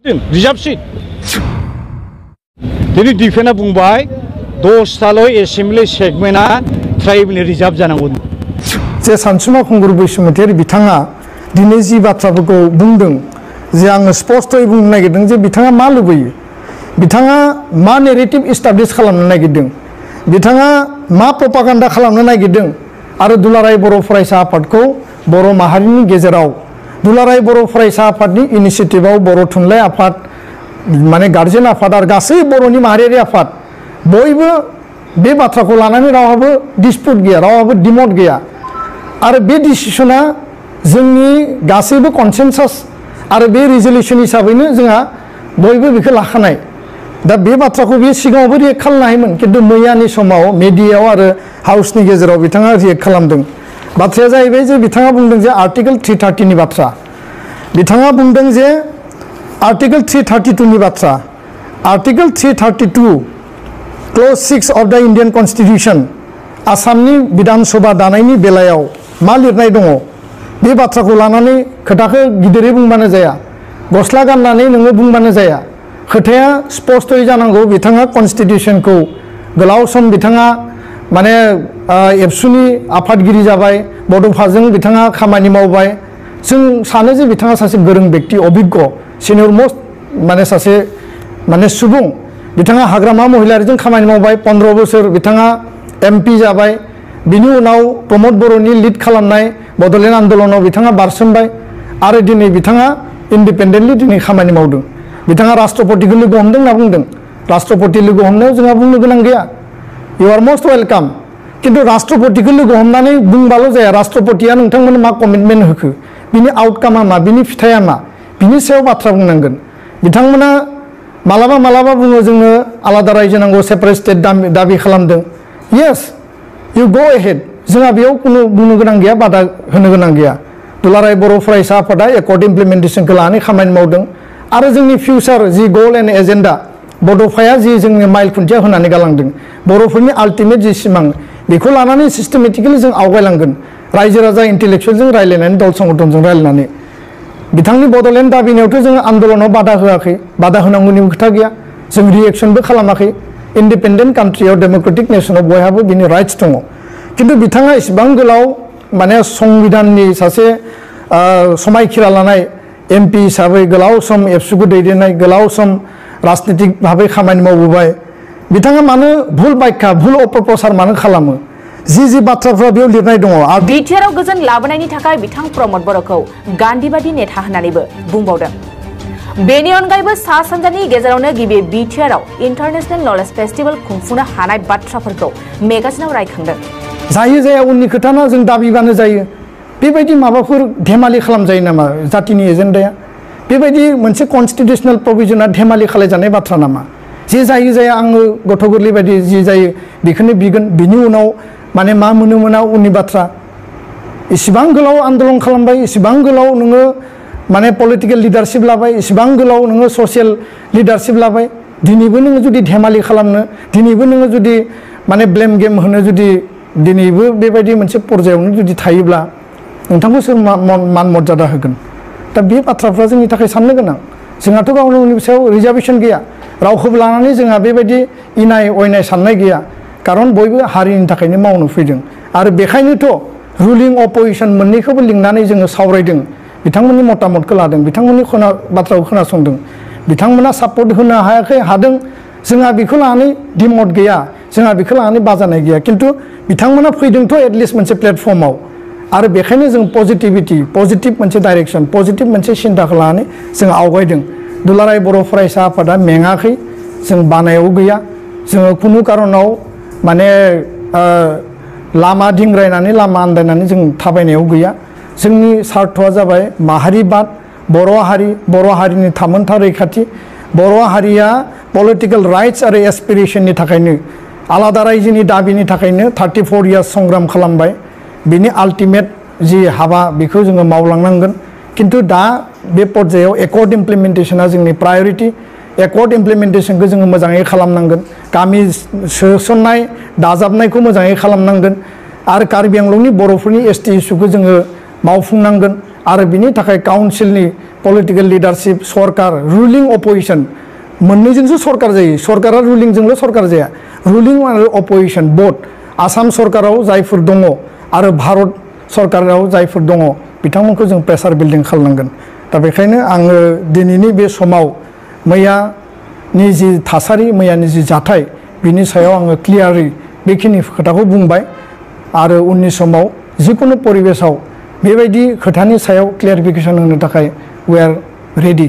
Reserve seat दिनै डिफेन्सआ बुंबाय 10ताल' assembly सेगमेन्टआ ट्राइबेलनि reserve जानांगौ जे सानसुमा खुंगुर बैसुमतियारि बिथाङा दिनै जि बाथ्राफोरखौ बुंदों जे आङो स्पष्टयै बुंनो नागिरदों जे बिथाङा मा लुबैयो बिथाङा मा नेरेटिभ इस्टाब्लिश खालामनो नागिरदों बिथाङा मा प्रपागान्डा खालामनो नागिरदों आरो दुलाराय बर' फरायसा आफादखौ बर' माहारिनि गेजेराव दुलाराय बर' फरायसा आफादनि इनिशिएटिभआव बर' थुनलाइ आफाद माने गार्जेन आफाद आरो गासै बर'नि माहारियारि आफाद बयबो बे बाथ्राखौ लानानै रावहाबो डिसपुट गैया रावहाबो डिमट गैया आरो बे डिसिसना जोंनि गासैबो कनसेनसास आरो बे रिजल्यूशन हिसाबैनो जोंहा बयबो बेखौ लाखानाय दा बे बाथ्राखौ बे सिगाङावबो रिएक्ट खालामनो हायोमोन किन्तु मैयानि समाव मिडियायाव आरो हाउसनि गेजेराव बिथाङा रिएक्ट खालामदों बाथ्राया जाहैबाय जे बिथाङा बुंदों जे आर्टिकल 330 नि बाथ्रा बिथाङा बुंदों जे आर्टिकल 332 नि बाथ्रा आर्टिकल 332 क्लज 6 अफ द इंडियन कन्स्टिट्यूशन आसामनि विधान सभा दानायनि बेलायाव मा लिरनाय दङ बे बाथ्राखौ लानानै खोथाखौ गिदिरै बुंबानो जाया गस्ला गाननानै नोङो बुंबानो जाया खोथाया स्पष्टयै जानांगौ बिथाङा कन्स्टिट्यूशनखौ गोलाव सम बिथाङा माने एबसुनि आफादगिरि जाबाय बड'फाजों बिथाङा खामानि मावबाय जों सानो जे बिथाङा सासे गोरों व्यक्ति अभिज्ञ सिनियर मोस्ट माने सासे माने सुबुं बिथाङा हाग्रामा महिलारिजों खामानि मावबाय 15 बोसोर बिथाङा एमपि जाबाय बिनि उनाव प्रमद बर'नि लिड खालामनाय बड'लेण्ड आन्दोलनाव बिथाङा बारसोमबाय आरो दिनै बिथाङा इन्डिपेन्डेन्टलि दिनै खामानि मावदों बिथाङा राष्ट्रपतिखौ लोगो हमदों होनना बुंदों राष्ट्रपति लोगो हमनायाव जोंहा बुंनो गोनां गैया You are most welcome. किन्तु राष्ट्रपतिखौ लोगो हमनानै बुंबाल' जाया राष्ट्रपतिया नोंथांमोननो मा कमिटमेन्ट होखो बिनि आउटकामा मा बिनि फिथाइया मा बिनि सायाव बाथ्रा बुंनांगोन बिथांमोना मालाबा मालाबा बुङो जोंनो आलादा रायजो नांगौ सेपारेट स्टेट दाबि खालामदों येस इउ गो एहेड जोंहा बेयाव कुनु बुंनो गोनां गैया बादा होनो गोनां गैया दुलाराय बर' फरायसा आफादा एकर्ड इमप्लिमेन्टेसनखौ लानानै खामानि मावदों आरो जोंनि फिउचार जि गोल एन्ड एजेन्डा बड'फाया जि जोंनि माइल खुन्थिया होनानै गालांदों बर'फोरनि आल्टिमेट जि सिमां बेखौ लानानै सिस्टेमेटिकेलि जों आवगायलांगोन रायजो राजा इन्टेलेक्सुवेलजों रायलायनानै दल संगठनजों रायलायनानै बिथांनि बड'लेण्ड दाबिनायावथ' जों आन्दोलनाव बादा होआखै बादा होनांगौनि खोथा गैया जों रिएक्सनबो खालामाखै इन्डिपेन्डेन्ट कान्ट्रियाव डेम'क्रेटिक नेसनाव बयहाबो बिनि राइट्स दङ किन्तु बिथाङा इसेबां गोलाव माने संबिधाननि सासे समायखिरा लानाय एमपि हिसाबै गोलाव सम एबसुखौ दैदेननाय गोलाव सम राजनीतिक भाबै खामानि मावबोबाय बिथाङा मानो भुल बायखा भुल अपप्रचार मानो खालामो जि बाथ्राफ्रा बेयाव लिरनाय दङ बिटिआरआव गोजोन लाबोनायनि थाखाय बिथां प्रमद बर'खौ गान्धीबादि नेता होननानैबो बुंबावदों बेनि अनगायैबो सा सानजानि गेजेरावनो गिबि बिटिआरआव इन्टारनेशनेल नलेज फेस्टिवल खुंफुंनो हानाय बाथ्राफोरखौ मेगाजिनाव रायखांदों जायो जाया उननि खोथाना जों दाबिबानो जायो बेबायदि माबाफोर धेमालि खालामजायो नामा जातिनि एजेन्डाया बेबायदि मोनसे कन्स्टिट्यूशनल प्रभिजनआ धेमालि खालामजानाय बाथ्रा नामा जे जायो जाया आङो गथ' गोरलै बायदि जि जायो बेखौनो बिगोन बिनि उनाव माने मा मोनो मोना उननि बाथ्रा इसिबां गोलाव आन्दोलन खालामबाय इसिबां गोलाव नोङो माने पलिटिकेल लिडारशिप लाबाय इसिबां गोलाव नोङो ससियेल लिडारशिप लाबाय दिनैबो नोङो जुदि धेमालि खालामनो दिनैबो नोङो जुदि माने ब्लेम गेम होनो जुदि दिनैबो बेबायदि मोनसे पर्यायावनो जुदि थायोब्ला नोंथांखौ सोर मान मर्यादा होगोन दा बे बाथ्राफ्रा जोंनि थाखाय साननो गोनां जोंहाथ' गावनि सायाव रिजार्भेसन गैया रावखौबो लानानै जोंहा बेबायदि इनाय अयनाय साननाय गैया कारन बयबो हारिनि थाखायनो मावनो फैदों आरो बेखायनोथ' रुलिं अपोजिशन मोननैखौबो लिंनानै जोङो सावरायदों बिथांमोननि मतामतखौ लादों बिथांमोननि बाथ्राखौ खोनासंदों बिथांमोना सापर्ट होनो हायाखै हादों जोंहा बेखौ लानानै डिमट गैया जोंहा बेखौ लानानै बाजानाय गैया किन्तु बिथांमोना फैदोंथ' एटलिस्ट मोनसे प्लेटफर्माव आरो बेखायनो जों पजिटिभ मोनसे डाइरेक्सन पजिटिभ मोनसे सिन्ताखौ लानानै जों आवगायदों दुलाराय बर' फरायसा आफादा मेङाखै जों बानायाव गैया जोङो खुनु कारनाव माने लामा दिंग्रायनानै लामा आन्दायनानै जों थाबायनायाव गैया जोंनि सार्थआ जाबाय माहारिबाद बर' हारिनि थामोनथा रैखाथि बर' हारिया पलिटिकेल राइट्स आरो एसपिरेशननि थाखायनो आलादा रायजोनि दाबिनि थाखायनो 34 इयार्स संग्राम खालामबाय बिनि आल्टिमेट जि हाबा बेखौ जोङो मावलांनांगोन किन्तु दा बे पर्यायाव एकर्ड इमप्लिमेन्टेशना जोंनि प्रायोरिटी एकर्ड इमप्लिमेन्टेशनखौ जोङो मोजाङै खालामनांगोन गामि सोसननाय दाजाबनायखौ मोजाङै खालामनांगोन आरो कार्बि आंलंनि बर'फोरनि एसटि इस्युखौ जोङो मावफुंनांगोन आरो बिनि थाखाय काउन्सिलनि पलिटिकेल लिडारशिप सरकार रुलिं अपोजिशन मोननैजोंसो सरकार जायो सरकारा रुलिंजोंल' सरकार जाया रुलिं आरो अपोजिशन बोथ आसाम सरकाराव जायफोर दङ आरो भारत सरकाराव जायफोर दङ बिथांमोनखौ जों प्रेसार बिल्डिं खालामनांगोन दा बेखायनो आङो दिनैनि बे समाव मैयानि जि थासारि मैयानि जि जाथाय बिनि सायाव आङो क्लियारै बेखिनि खोथाखौ बुंबाय आरो उननि समाव जिकुनु परिबेसाव बेबायदि खोथानि सायाव क्लियारिफिकेसन होनो थाखाय वी आर रेडि